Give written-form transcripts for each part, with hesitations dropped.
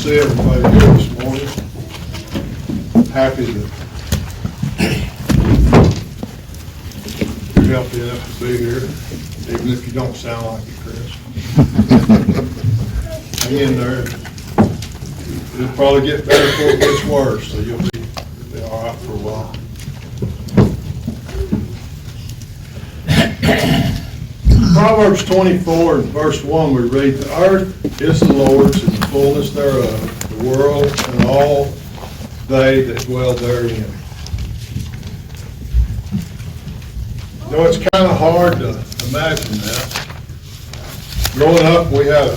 see everybody here this morning. Happy that you're healthy enough to be here, even if you don't sound like it, Chris. Hang in there. It'll probably get better before it gets worse, so you'll be all right for a while. Proverbs 24 and verse 1, we read, "The earth is the Lord's and the fullness thereof, the world and all they that dwell therein." You know, it's kind of hard to imagine that. Growing up, we had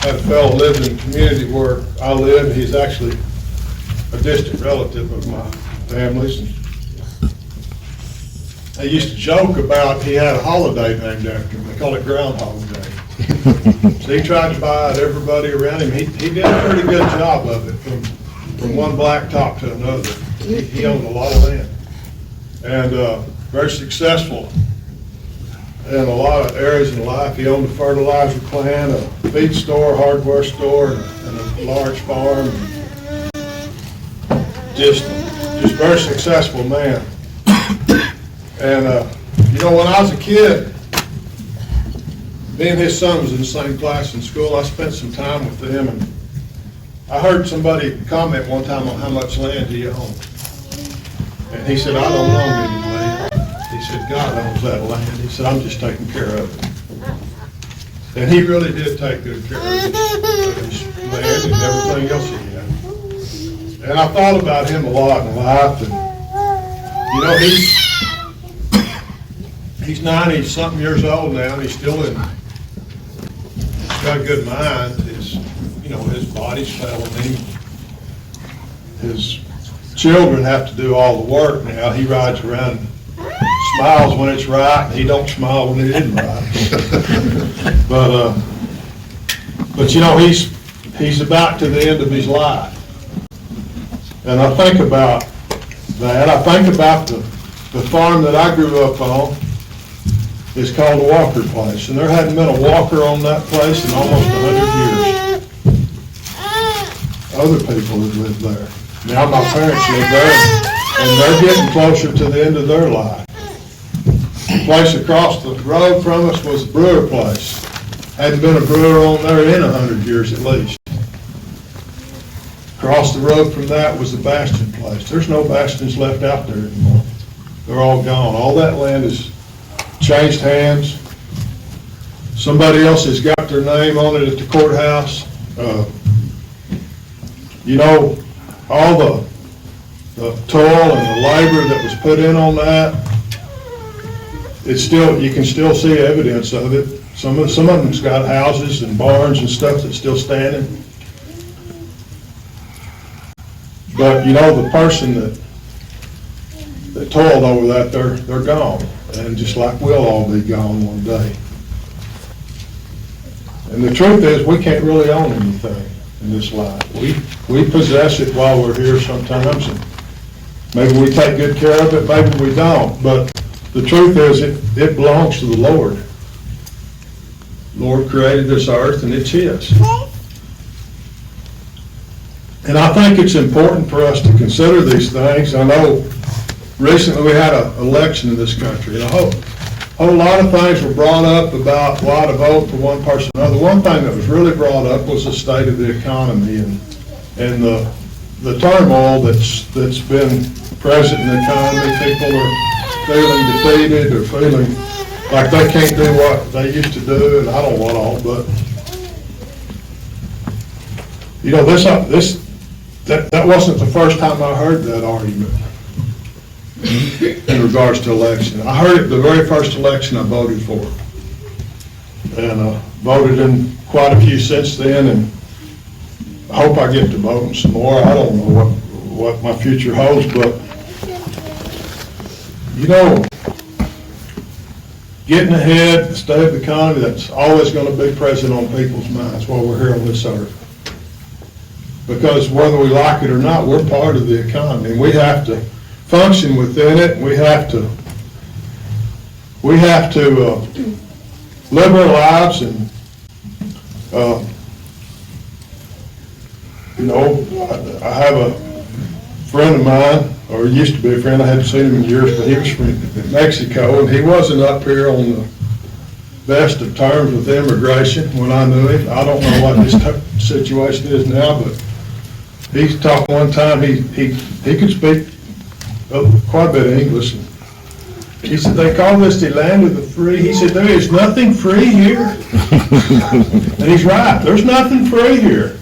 a fellow living in the community where I live. He's actually a distant relative of my family's. They used to joke about he had a holiday named after him. They call it Groundhog Day. So he tried to buy out everybody around him. He did a pretty good job of it from one blacktop to another. He owned a lot of land and very successful in a lot of areas in life. He owned a fertilizer plant, a feed store, hardware store, and a large farm. Just very successful man. And, you know, when I was a kid, me and his son was in the same class in school. I spent some time with them, and I heard somebody comment one time on how much land he owned. And he said, "I don't own any land." He said, "God owns that land." He said, "I'm just taking care of it." And he really did take good care of his land and everything else he had. And I thought about him a lot in life, and, you know, he's 90-something years old now, and he's got a good mind. His body's failing him. His children have to do all the work now. He rides around and smiles when it's right, and he don't smile when it isn't right. But you know, he's about to the end of his life. And I think about that. I think about the farm that I grew up on. It's called the Walker Place, and there hadn't been a Walker on that place in almost 100 years. Other people had lived there. Now my parents live there, and they're getting closer to the end of their life. The place across the road from us was the Brewer Place. Hadn't been a brewer on there in 100 years at least. Across the road from that was the Bastion Place. There's no Bastions left out there anymore. They're all gone. All that land is changed hands. Somebody else has got their name on it at the courthouse. You know, all the toil and the labor that was put in on that, you can still see evidence of it. Some of them's got houses and barns and stuff that's still standing. But you know, the person that toiled over that, they're gone. And just like we'll all be gone one day. And the truth is, we can't really own anything in this life. We possess it while we're here sometimes, and maybe we take good care of it, maybe we don't. But the truth is, it belongs to the Lord. The Lord created this earth, and it's His. And I think it's important for us to consider these things. I know recently we had an election in this country, and a whole lot of things were brought up about why to vote for one person or another. One thing that was really brought up was the state of the economy and the turmoil that's been present in the economy. People are feeling defeated or feeling like they can't do what they used to do, and I don't want all, but you know, that wasn't the first time I heard that argument in regards to election. I heard it the very first election I voted for, and voted in quite a few since then, and I hope I get to voting some more. I don't know what my future holds, but you know, getting ahead, the state of the economy, that's always going to be present on people's minds while we're here on this earth. Because whether we like it or not, we're part of the economy, and we have to function within it. We have to live our lives and You know, I have a friend of mine, or used to be a friend, I hadn't seen him in years, but he was from Mexico, and he wasn't up here on the best of terms with immigration when I knew him. I don't know what his situation is now, but he talked one time, he could speak quite a bit of English. He said, they call this the land of the free. He said, there is nothing free here. And he's right, there's nothing free here.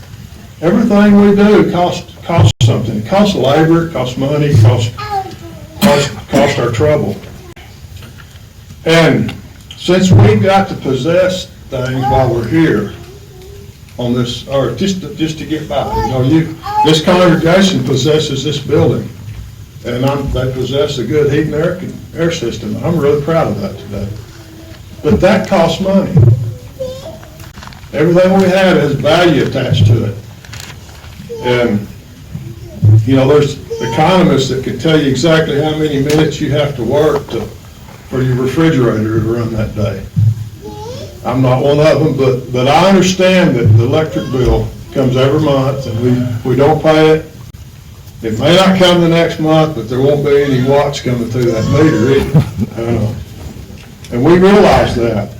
Everything we do costs something. It costs labor, it costs money, it costs our trouble. And since we've got to possess things while we're here on this earth, just to get by, this congregation possesses this building, and they possess a good heat and air system. I'm really proud of that today. But that costs money. Everything we have has value attached to it. And, there's economists that can tell you exactly how many minutes you have to work for your refrigerator to run that day. I'm not one of them, but I understand that the electric bill comes every month, and we don't pay it. It may not come the next month, but there won't be any watts coming through that meter either. And we realize that.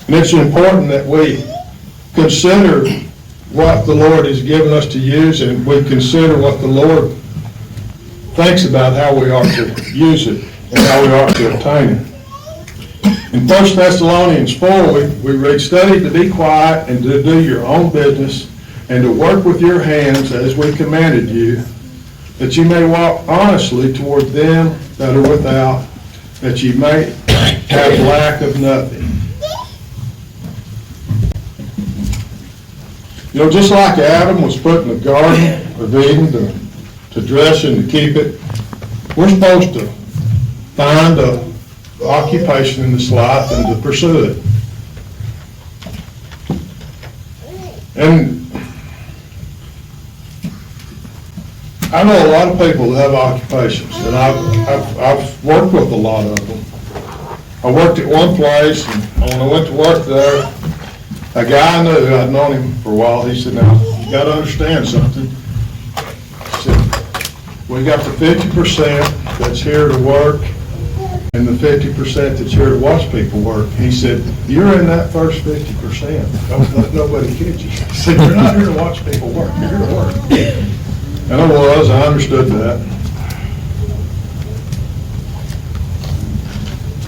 And it's important that we consider what the Lord has given us to use, and we consider what the Lord thinks about how we are to use it and how we are to obtain it. In 1 Thessalonians 4, we read, study to be quiet and to do your own business and to work with your hands as we commanded you, that you may walk honestly toward them that are without, that you may have lack of nothing. Just like Adam was put in the Garden of Eden to dress and to keep it, we're supposed to find an occupation in this life and to pursue it. And I know a lot of people that have occupations, and I've worked with a lot of them. I worked at one place, and when I went to work there, a guy I knew, I'd known him for a while, he said, now, you got to understand something. He said, we got the 50% that's here to work and the 50% that's here to watch people work. He said, you're in that first 50%. Don't let nobody kid you. He said, you're not here to watch people work, you're here to work. And I understood that.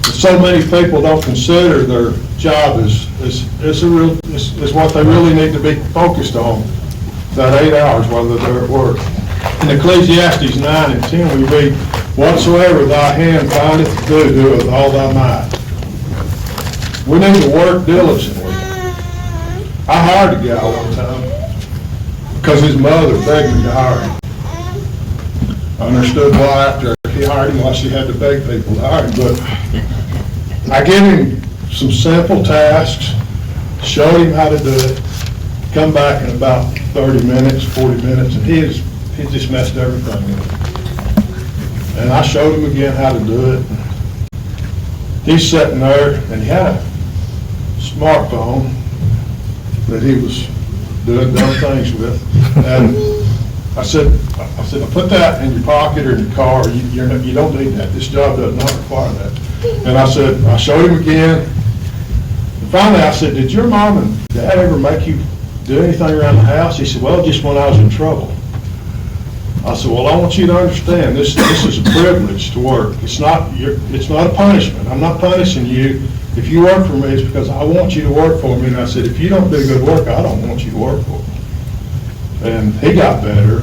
But so many people don't consider their job is what they really need to be focused on, that 8 hours while they're at work. In Ecclesiastes 9 and 10, we read, whatsoever thy hand findeth to do, do with all thy might. We need to work diligently. I hired a guy one time because his mother begged me to hire him. I understood why after he hired him, why she had to beg people to hire him, but I gave him some simple tasks, showed him how to do it, come back in about 30 minutes, 40 minutes, and he just messed everything up. And I showed him again how to do it. He's sitting there, and he had a smartphone that he was doing dumb things with. And I said, put that in your pocket or in your car. You don't need that. This job does not require that. And I showed him again. And finally, I said, did your mom and dad ever make you do anything around the house? He said, well, just when I was in trouble. I said, well, I want you to understand, this is a privilege to work. It's not a punishment. I'm not punishing you. If you work for me, it's because I want you to work for me. And I said, if you don't do good work, I don't want you to work for me. And he got better.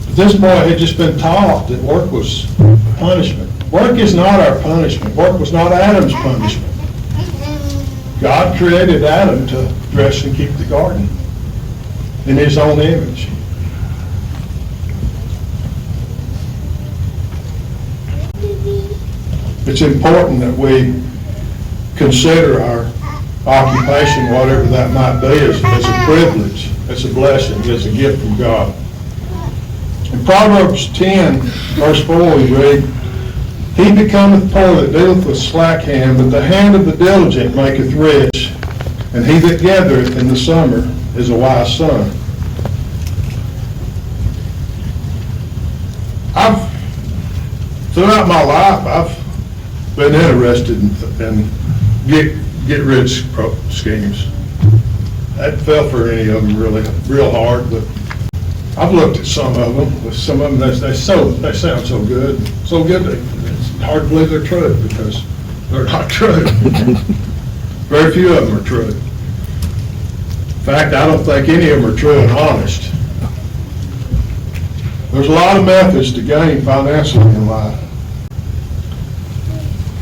But this boy had just been taught that work was punishment. Work is not our punishment. Work was not Adam's punishment. God created Adam to dress and keep the garden in his own image. It's important that we consider our occupation, whatever that might be, as a privilege, as a blessing, as a gift from God. In Proverbs 10, verse 4, we read, he becometh poor that dealeth with slack hand, but the hand of the diligent maketh rich, and he that gathereth in the summer is a wise son. Throughout my life, I've been interested in get rich schemes. I hadn't fell for any of them really real hard, but I've looked at some of them. With some of them, they sound so good it's hard to believe they're true because they're not true. Very few of them are true. In fact, I don't think any of them are true and honest. There's a lot of methods to gain financially in life.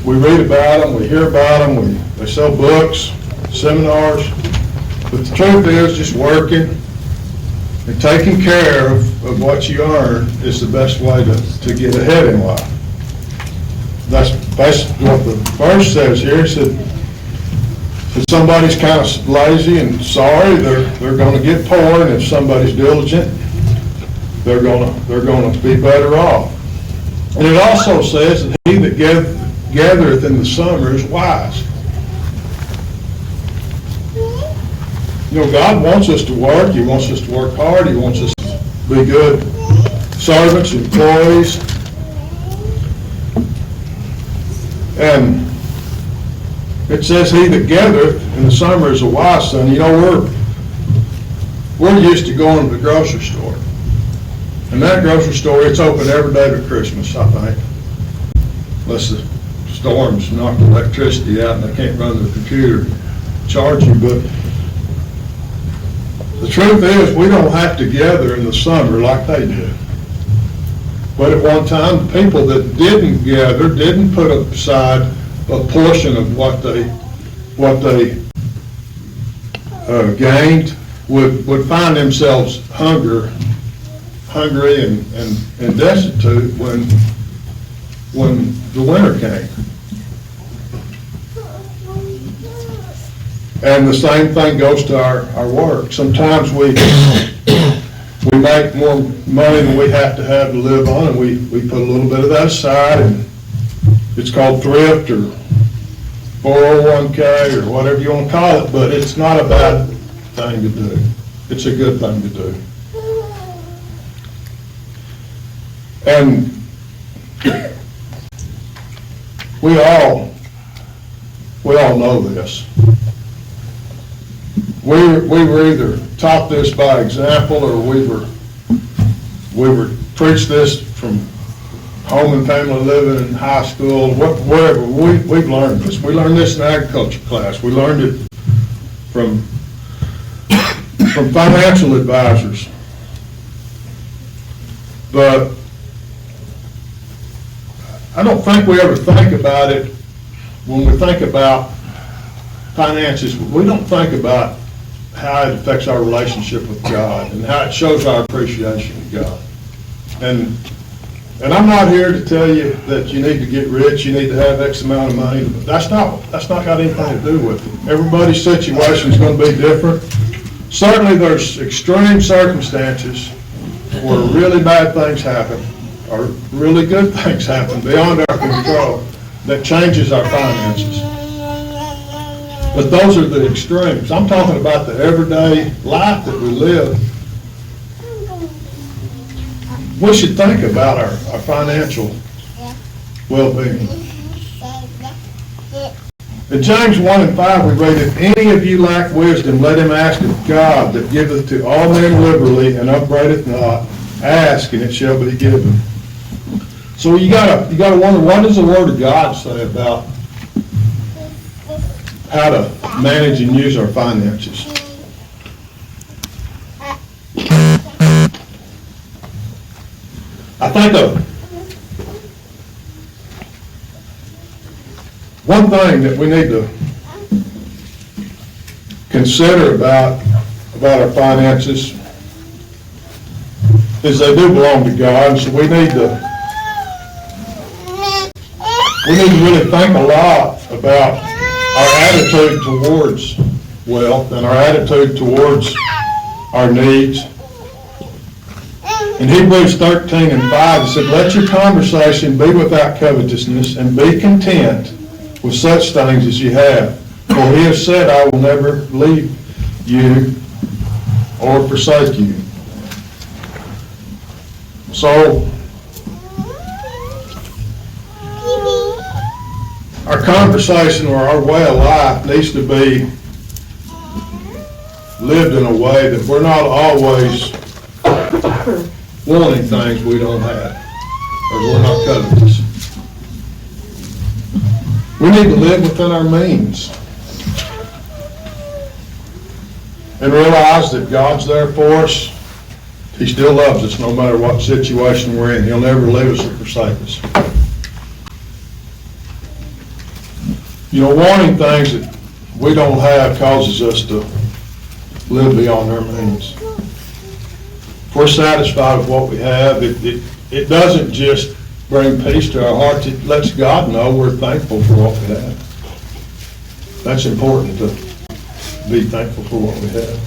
We read about them, we hear about them, they sell books, seminars, but the truth is just working and taking care of what you earn is the best way to get ahead in life. That's basically what the verse says here. It said, if somebody's kind of lazy and sorry, they're going to get poor, and if somebody's diligent, they're going to be better off. And it also says that he that gathereth in the summer is wise. You know, God wants us to work. He wants us to work hard. He wants us to be good servants, employees. And it says, he that gathereth in the summer is a wise son. You know, we're used to going to the grocery store. And that grocery store, it's open every day but Christmas, I think. Unless the storms knock the electricity out and they can't run the computer, charge you. But the truth is, we don't have to gather in the summer like they did. But at one time, the people that didn't gather, didn't put aside a portion of what they gained, would find themselves hungry and destitute when the winter came. And the same thing goes to our work. Sometimes we make more money than we have to live on, and we put a little bit of that aside, and it's called thrift or 401k or whatever you want to call it, but it's not a bad thing to do. It's a good thing to do. And we all know this. We were either taught this by example, or we were preached this from home and family living in high school, wherever. We've learned this. We learned this in agriculture class. We learned it from financial advisors. But I don't think we ever think about it when we think about finances. We don't think about how it affects our relationship with God and how it shows our appreciation of God. And I'm not here to tell you that you need to get rich, you need to have X amount of money. That's not got anything to do with it. Everybody's situation is going to be different. Certainly there's extreme circumstances where really bad things happen, or really good things happen beyond our control that changes our finances. But those are the extremes. I'm talking about the everyday life that we live. We should think about our financial well-being. In James 1:5 we read, if any of you lack wisdom, let him ask of God that giveth to all men liberally and upbraideth not. Ask and it shall be given. So you gotta wonder, what does the Word of God say about how to manage and use our finances? I think one thing that we need to consider about our finances is they do belong to God, so we need to really think a lot about our attitude towards wealth and our attitude towards our needs. In Hebrews 13:5, it said, let your conversation be without covetousness, and be content with such things as you have. For he has said, I will never leave you or forsake you. So, our conversation or our way of life needs to be lived in a way that we're not always wanting things we don't have, or we're not covetous. We need to live within our means and realize that God's there for us. He still loves us no matter what situation we're in. He'll never leave us or forsake us. You know, wanting things that we don't have causes us to live beyond our means. If we're satisfied with what we have, it doesn't just bring peace to our hearts, it lets God know we're thankful for what we have. That's important, to be thankful for what we have.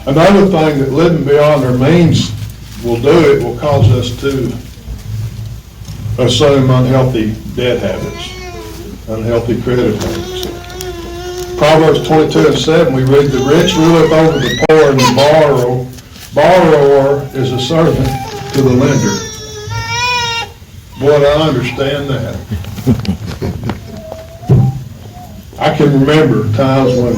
Another thing that living beyond our means will do, it will cause us to assume unhealthy debt habits, unhealthy credit habits. Proverbs 22:7, we read, "The rich ruleth over the poor, and the borrower is a servant to the lender." Boy, I understand that. I can remember times when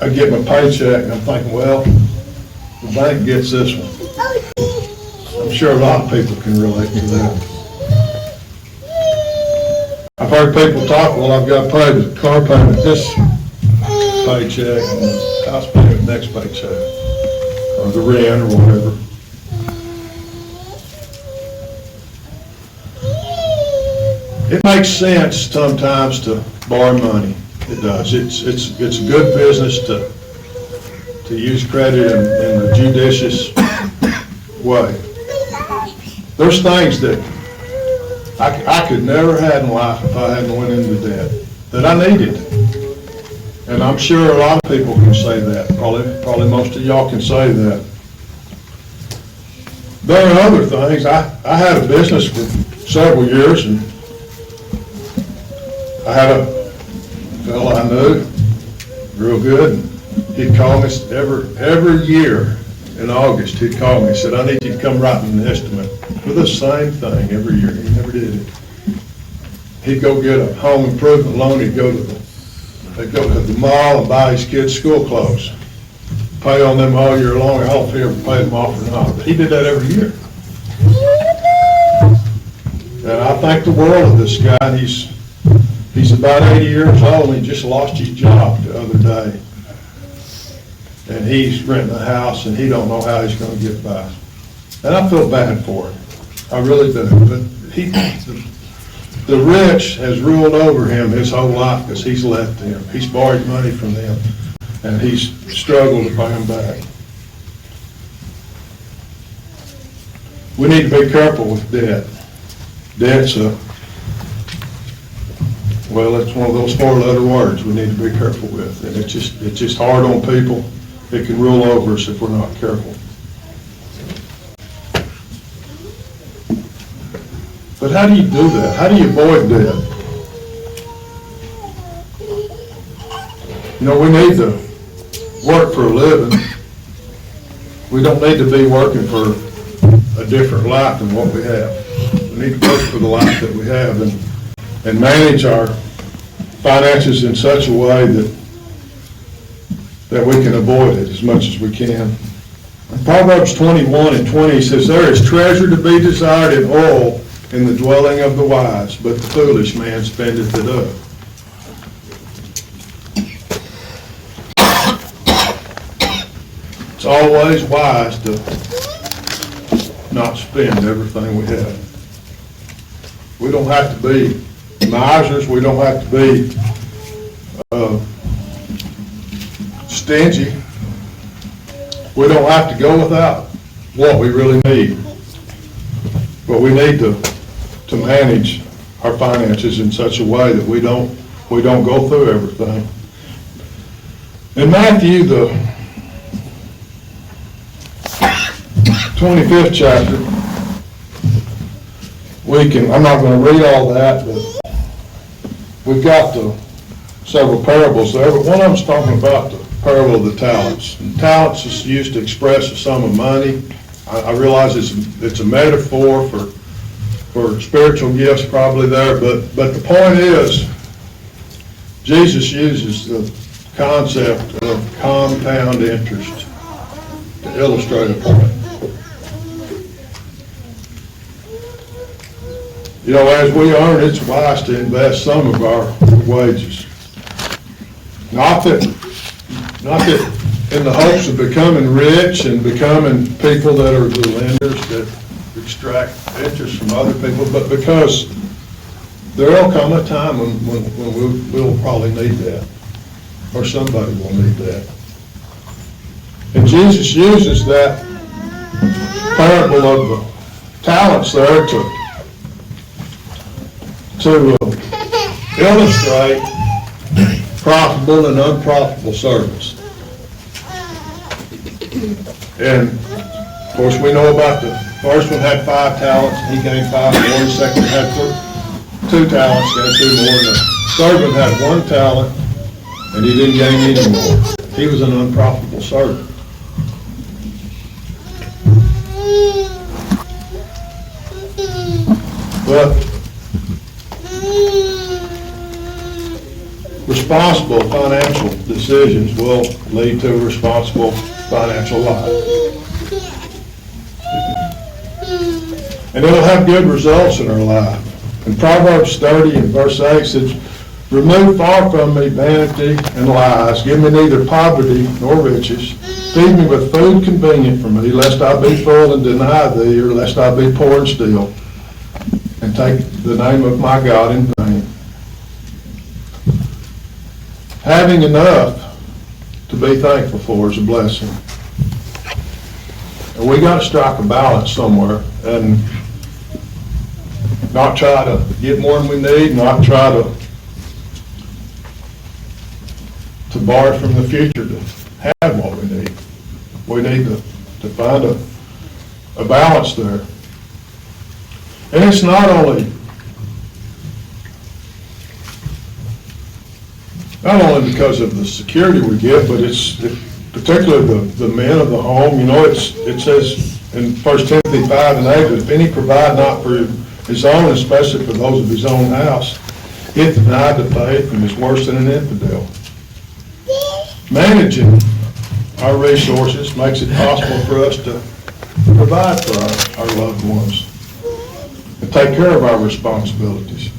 I get my paycheck and I'm thinking, well, the bank gets this one. I'm sure a lot of people can relate to that. I've heard people talk, well, I've got to pay the car payment this paycheck and the house payment next paycheck, or the rent or whatever. It makes sense sometimes to borrow money. It does. It's a good business to use credit in a judicious way. There's things that I could never have in life if I hadn't went into debt, that I needed. And I'm sure a lot of people can say that. Probably most of y'all can say that. There are other things. I had a business for several years, and I had a fellow I knew real good, and he'd call me every year in August. He'd call me and said, "I need you to come write an estimate for the same thing every year." He never did it. He'd go get a home improvement loan. He'd go to the mall and buy his kids school clothes, pay on them all year long. I don't know if he ever paid them off or not, but he did that every year. And I think the world of this guy. He's about 80 years old, and he just lost his job the other day. And he's renting a house, and he don't know how he's gonna get by. And I feel bad for him. I really do. But the rich has ruled over him his whole life because he's left them. He's borrowed money from them, and he's struggled to pay them back. We need to be careful with debt. Debt's well, it's one of those four-letter words we need to be careful with, and it's just hard on people. It can rule over us if we're not careful. But how do you do that? How do you avoid debt? You know, we need to work for a living. We don't need to be working for a different life than what we have. We need to work for the life that we have and manage our finances in such a way that we can avoid it as much as we can. In Proverbs 21:20 says, "There is treasure to be desired in oil in the dwelling of the wise, but the foolish man spendeth it up." It's always wise to not spend everything we have. We don't have to be misers. We don't have to be stingy. We don't have to go without what we really need. But we need to manage our finances in such a way that we don't go through everything. In Matthew, the 25th chapter, I'm not going to read all that, but we've got the several parables there, but one of them's talking about the parable of the talents. And talents is used to express a sum of money. I realize it's a metaphor for spiritual gifts probably there, but the point is, Jesus uses the concept of compound interest to illustrate a point. You know, as we earn, it's wise to invest some of our wages. Not that in the hopes of becoming rich and becoming people that are the lenders that extract interest from other people, but because there'll come a time when we'll probably need that, or somebody will need that. And Jesus uses that parable of the talents there to illustrate profitable and unprofitable servants. And of course, we know about the first one had 5 talents, and he gained 5 more. The second one had 2 talents, gained 2 more. And the third one had 1 talent, and he didn't gain any more. He was an unprofitable servant. But responsible financial decisions will lead to a responsible financial life. And it'll have good results in our life. In Proverbs 30 and verse 8 says, "Remove far from me vanity and lies. Give me neither poverty nor riches. Feed me with food convenient for me, lest I be full and deny thee, or lest I be poor and steal, and take the name of my God in vain." Having enough to be thankful for is a blessing. And we got to strike a balance somewhere and not try to get more than we need, not try to borrow from the future to have what we need. We need to find a balance there. And it's not only because of the security we get, but it's particularly the men of the home. You know, it says in 1 Timothy 5 and 8 that if any provide not for his own, especially for those of his own house, he hath denied the faith and is worse than an infidel. Managing our resources makes it possible for us to provide for our loved ones and take care of our responsibilities.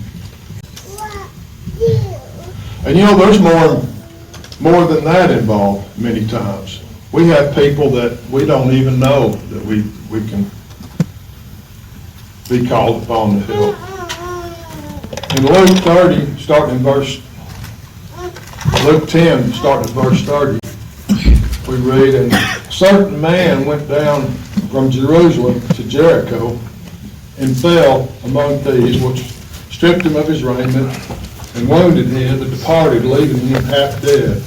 And you know, there's more than that involved many times. We have people that we don't even know that we can be called upon to help. In Luke 30, starting in Luke 10, starting in verse 30, we read, "And a certain man went down from Jerusalem to Jericho and fell among thieves, which stripped him of his raiment and wounded him and departed, leaving him half dead.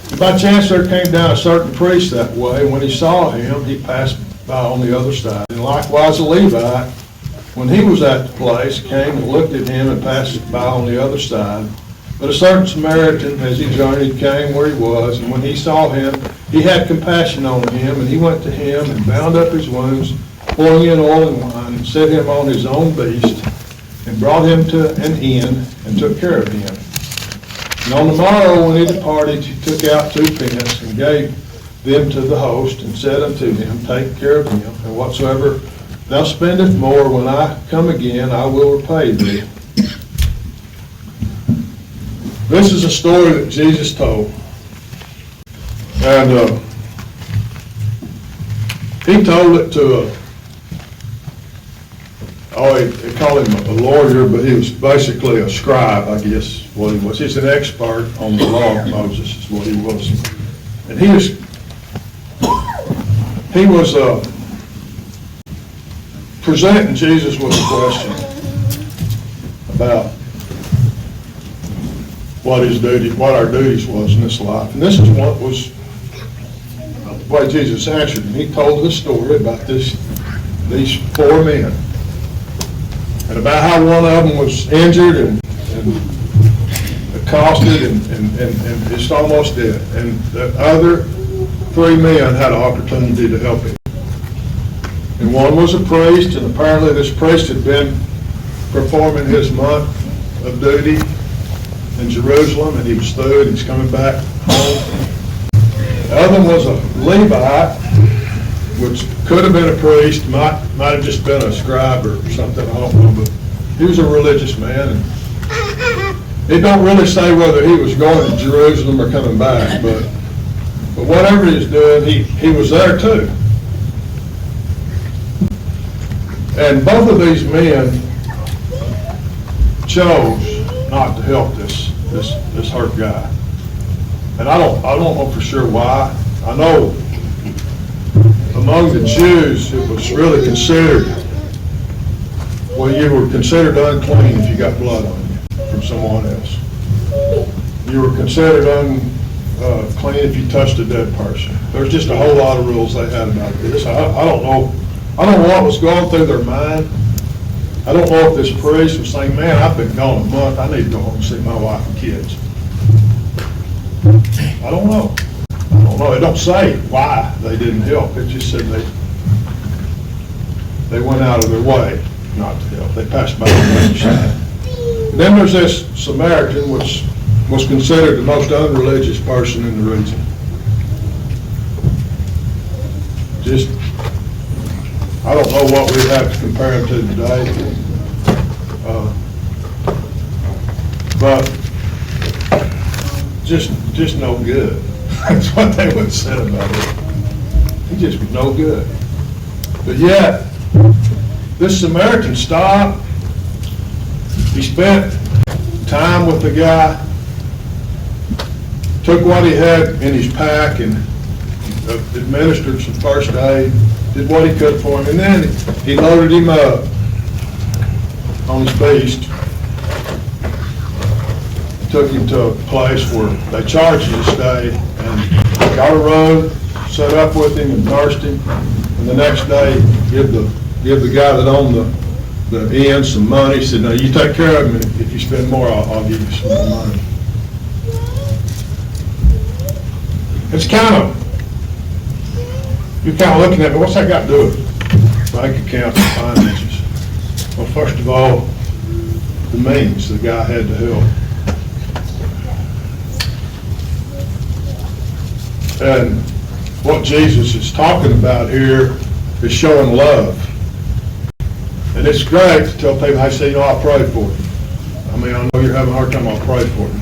And by chance there came down a certain priest that way, and when he saw him, he passed by on the other side. And likewise a Levite, when he was at the place, came and looked at him and passed by on the other side. But a certain Samaritan, as he journeyed, came where he was, and when he saw him, he had compassion on him, and he went to him and bound up his wounds, pouring in oil and wine, and set him on his own beast, and brought him to an inn, and took care of him. And on the morrow, when he departed, he took out 2 pence, and gave them to the host, and said unto him, Take care of him, and whatsoever thou spendest more, when I come again, I will repay thee. This is a story that Jesus told. And he told it to they call him a lawyer, but he was basically a scribe, I guess, what he was. He's an expert on the law of Moses, is what he was. And he was presenting Jesus with a question about what our duties was in this life. And this is what was the way Jesus answered. And he told this story about these 4 men. And about how one of them was injured and accosted and it's almost dead. And the other 3 men had an opportunity to help him. And one was a priest, and apparently this priest had been performing his month of duty in Jerusalem, and he was through, and he's coming back home. The other one was a Levite, which could have been a priest, might have just been a scribe or something, I don't know, but he was a religious man. And it don't really say whether he was going to Jerusalem or coming back, but whatever he's doing, he was there too. And both of these men chose not to help this hurt guy. And I don't know for sure why. I know among the Jews it was really considered, well, you were considered unclean if you got blood on you from someone else. You were considered unclean if you touched a dead person. There's just a whole lot of rules they had about this. I don't know what was going through their mind. I don't know if this priest was saying, man, I've been gone a month, I need to go home and see my wife and kids. I don't know. It don't say why they didn't help. It just said they went out of their way not to help. They passed by the wayside. Then there's this Samaritan, which was considered the most unreligious person in the region. Just, I don't know what we'd have to compare him to today. But just no good. That's what they would have said about it. He just was no good. But yet, this Samaritan stopped. He spent time with the guy, took what he had in his pack and administered some first aid, did what he could for him, and then he loaded him up on his beast, took him to a place where they charged him to stay, and got a room, set up with him and nursed him, and the next day give the guy that owned the inn some money. He said, no, you take care of him, and if you spend more, I'll give you some more money. It's you're kind of looking at, what's that got to do with bank accounts and finances? Well, first of all, the means the guy had to help. And what Jesus is talking about here is showing love. And it's great to tell people, hey, say, I'll pray for you. I mean, I know you're having a hard time, I'll pray for you.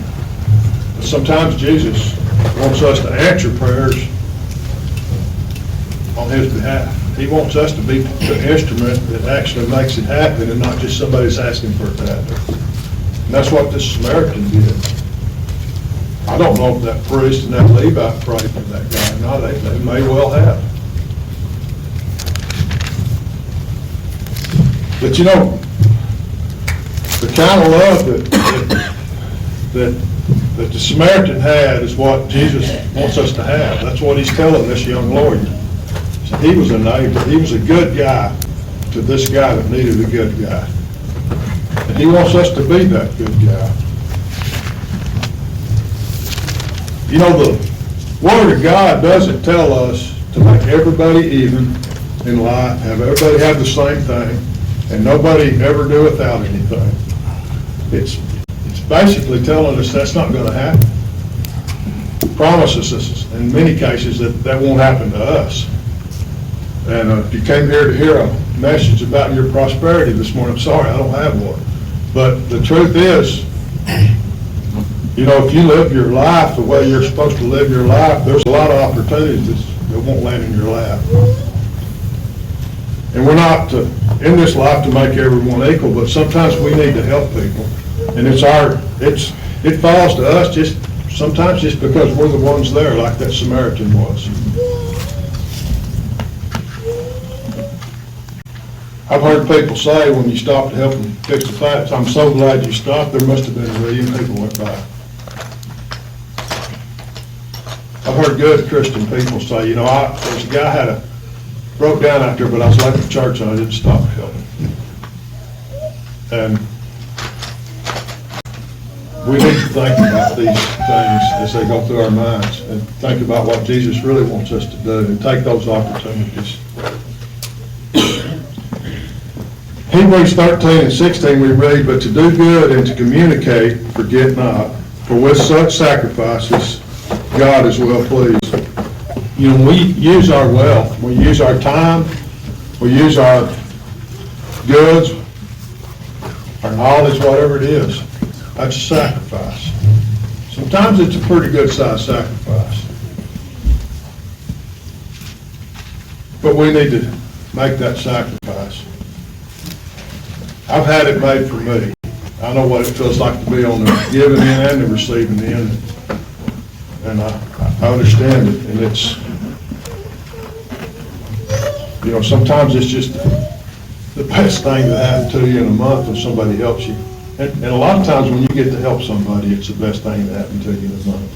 But sometimes Jesus wants us to answer prayers on his behalf. He wants us to be the instrument that actually makes it happen and not just somebody that's asking for it to happen. And that's what this Samaritan did. I don't know if that priest and that Levite prayed for that guy or not. They may well have. But you know, the kind of love that the Samaritan had is what Jesus wants us to have. That's what he's telling this young lawyer. So he was a neighbor. He was a good guy to this guy that needed a good guy. And he wants us to be that good guy. You know, the Word of God doesn't tell us to make everybody even in life, have everybody have the same thing, and nobody ever do without anything. It's basically telling us that's not going to happen. It promises us in many cases that won't happen to us. And if you came here to hear a message about your prosperity this morning, I'm sorry, I don't have one. But the truth is, you know, if you live your life the way you're supposed to live your life, there's a lot of opportunities that won't land in your lap. And we're not in this life to make everyone equal, but sometimes we need to help people. And it falls to us sometimes just because we're the ones there, like that Samaritan was. I've heard people say when you stop to help them fix the pipes, I'm so glad you stopped, there must have been a million people went by. I've heard good Christian people say, you know, there's a guy broke down out there, but I was late at church and I didn't stop to help him. And we need to think about these things as they go through our minds and think about what Jesus really wants us to do and take those opportunities. Hebrews 13 and 16 we read, "But to do good and to communicate, forget not, for with such sacrifices God is well pleased." You know, we use our wealth, we use our time, we use our goods, our knowledge, whatever it is. That's a sacrifice. Sometimes it's a pretty good sized sacrifice. But we need to make that sacrifice. I've had it made for me. I know what it feels like to be on the giving end and the receiving end. And I understand it. And it's, you know, sometimes it's just the best thing that happened to you in a month if somebody helps you. And a lot of times when you get to help somebody, it's the best thing that happened to you in a month.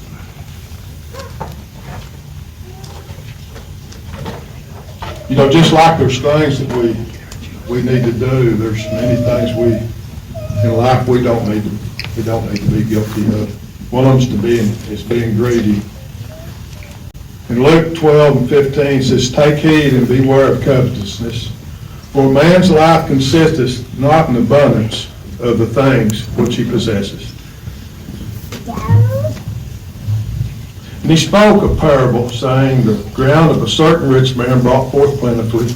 You know, just like there's things that we need to do, there's many things in life we don't need to be guilty of. One of them is being greedy. In Luke 12 and 15 says, "Take heed and beware of covetousness, for man's life consisteth not in abundance of the things which he possesses." And he spoke a parable, saying, "The ground of a certain rich man brought forth plentifully.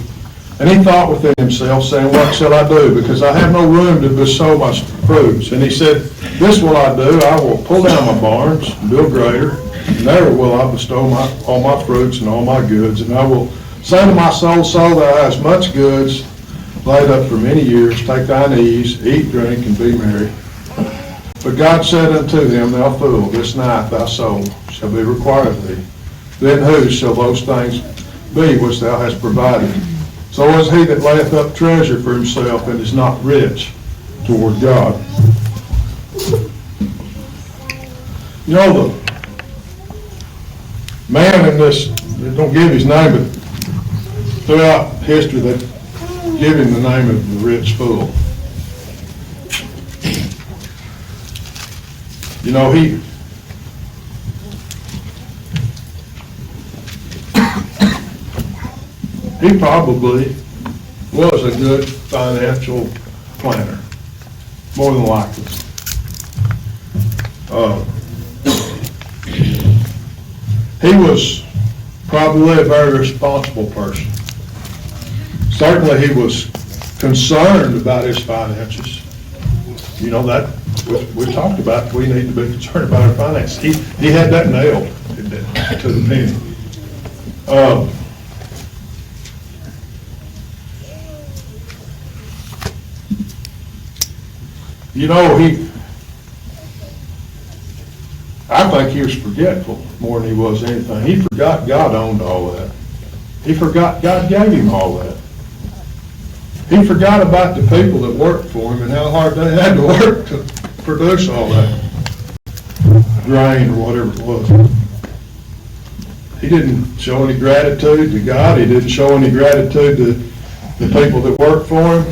And he thought within himself, saying, What shall I do? Because I have no room to bestow my fruits. And he said, This will I do, I will pull down my barns, and build greater, and there will I bestow all my fruits and all my goods. And I will say to my soul, Soul, thou hast much goods laid up for many years. Take thine ease, eat, drink, and be merry. But God said unto him, Thou fool, this night thy soul shall be required of thee. Then whose shall those things be which thou hast provided? So is he that layeth up treasure for himself and is not rich toward God." You know, the man in this, they don't give his name, but throughout history they give him the name of the rich fool. You know, he probably was a good financial planner, more than likely. He was probably a very responsible person. Certainly he was concerned about his finances. You know, that we talked about, we need to be concerned about our finances. He had that nailed to the penny. You know, I think he was forgetful more than he was anything. He forgot God owned all that. He forgot God gave him all that. He forgot about the people that worked for him and how hard they had to work to produce all that grain or whatever it was. He didn't show any gratitude to God. He didn't show any gratitude to the people that worked for him.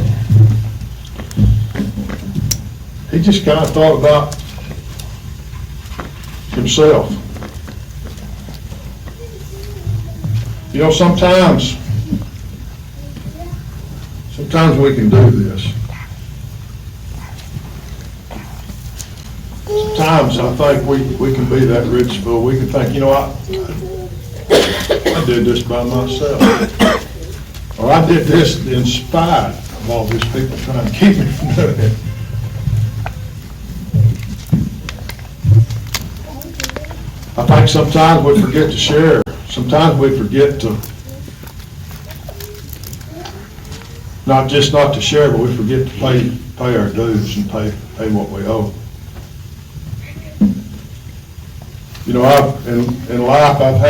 He just kind of thought about himself. You know, sometimes we can do this. Sometimes I think we can be that rich fool. We can think, you know, I did this by myself. Or I did this in spite of all these people trying to keep me from doing it. I think sometimes we forget to share. Sometimes we forget to, not to share, but we forget to pay our dues and pay what we owe. You know, in life I've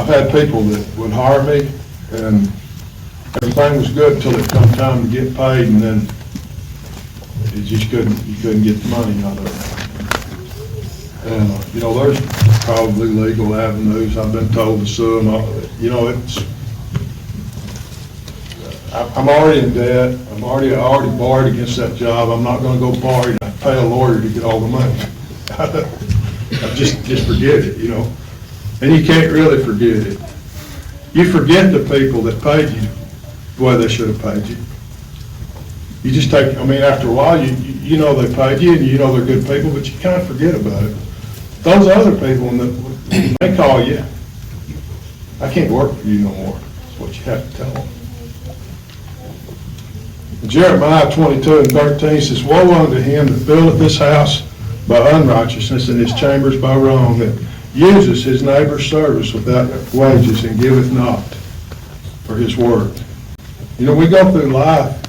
had people that would hire me, and everything was good until it come time to get paid, and then you couldn't get the money out of it. And, you know, there's probably legal avenues, I've been told, to sue them. You know, I'm already in debt. I already borrowed against that job. I'm not going to go borrow. pay a lawyer to get all the money. Just forget it, you know. And you can't really forget it. You forget the people that paid you the way they should have paid you. You just take, I mean, after a while, you know they paid you, and you know they're good people, but you kind of forget about it. Those other people, when they call you, I can't work for you no more. That's what you have to tell them. Jeremiah 22:13 says, woe unto him that buildeth this house by unrighteousness, and his chambers by wrong, that uses his neighbor's service without wages, and giveth not for his work. You know, we go through life,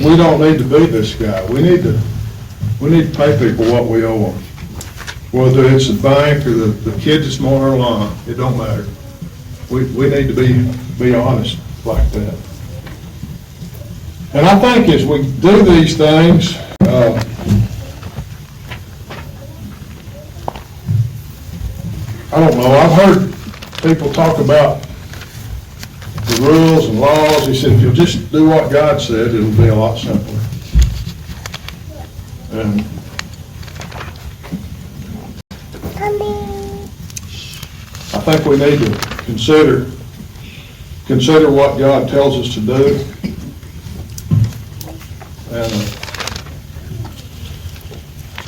we don't need to be this guy. We need to pay people what we owe them. Whether it's the bank or the kid that's mowing our lawn, it don't matter. We need to be honest like that. And I think as we do these things, I don't know, I've heard people talk about the rules and laws. He said, if you'll just do what God said, it'll be a lot simpler. And I think we need to consider what God tells us to do. And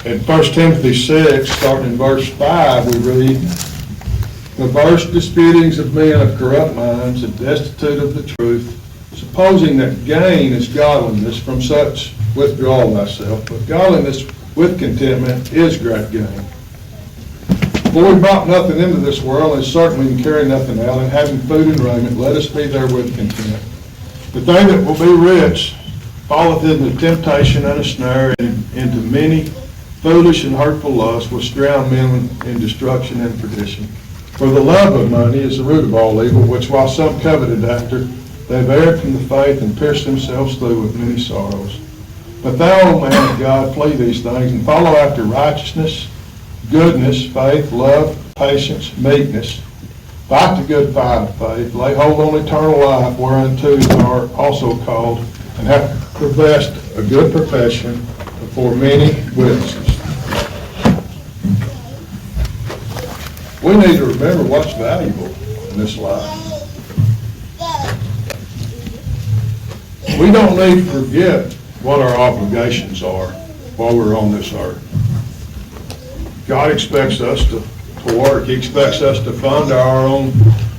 in 1 Timothy 6, starting in verse 5, we read, perverse disputings of men of corrupt minds and destitute of the truth, supposing that gain is godliness, from such withdraw thyself. But godliness with contentment is great gain. For we brought nothing into this world, and certainly can carry nothing out, and having food and raiment, let us be therewith content. But they that will be rich falleth into temptation and a snare, and into many foolish and hurtful lusts, which drown men in destruction and perdition. For the love of money is the root of all evil, which while some coveted after, they have erred from the faith and pierced themselves through with many sorrows. But thou, O man of God, flee these things, and follow after righteousness, goodness, faith, love, patience, meekness. Fight the good fight of faith. Lay hold on eternal life, whereunto thou art also called, and have professed a good profession before many witnesses. We need to remember what's valuable in this life. We don't need to forget what our obligations are while we're on this earth. God expects us to work. He expects us to fund our own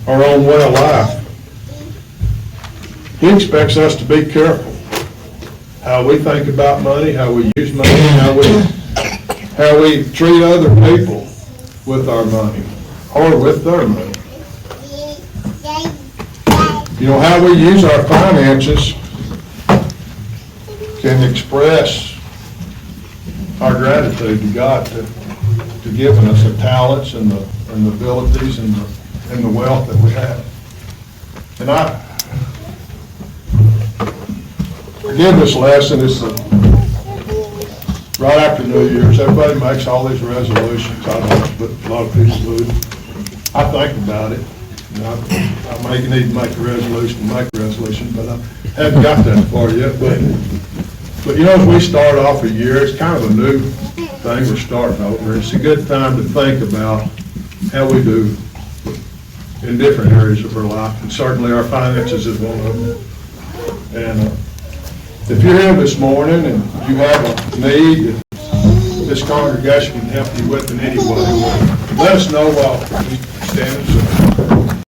way of life. He expects us to be careful how we think about money, how we use money, how we treat other people with our money or with their money. You know, how we use our finances can express our gratitude to God to giving us the talents and the abilities and the wealth that we have. And forgiveness lesson is right after New Year's. Everybody makes all these resolutions. I don't, but a lot of people do. I think about it. You know, I need to make a resolution, but I haven't got that far yet. But you know, as we start off a year, it's kind of a new thing we're starting over. It's a good time to think about how we do in different areas of our life, and certainly our finances is one of them. And if you're here this morning and you have a need that this congregation can help you with in any way, let us know while we stand and sing.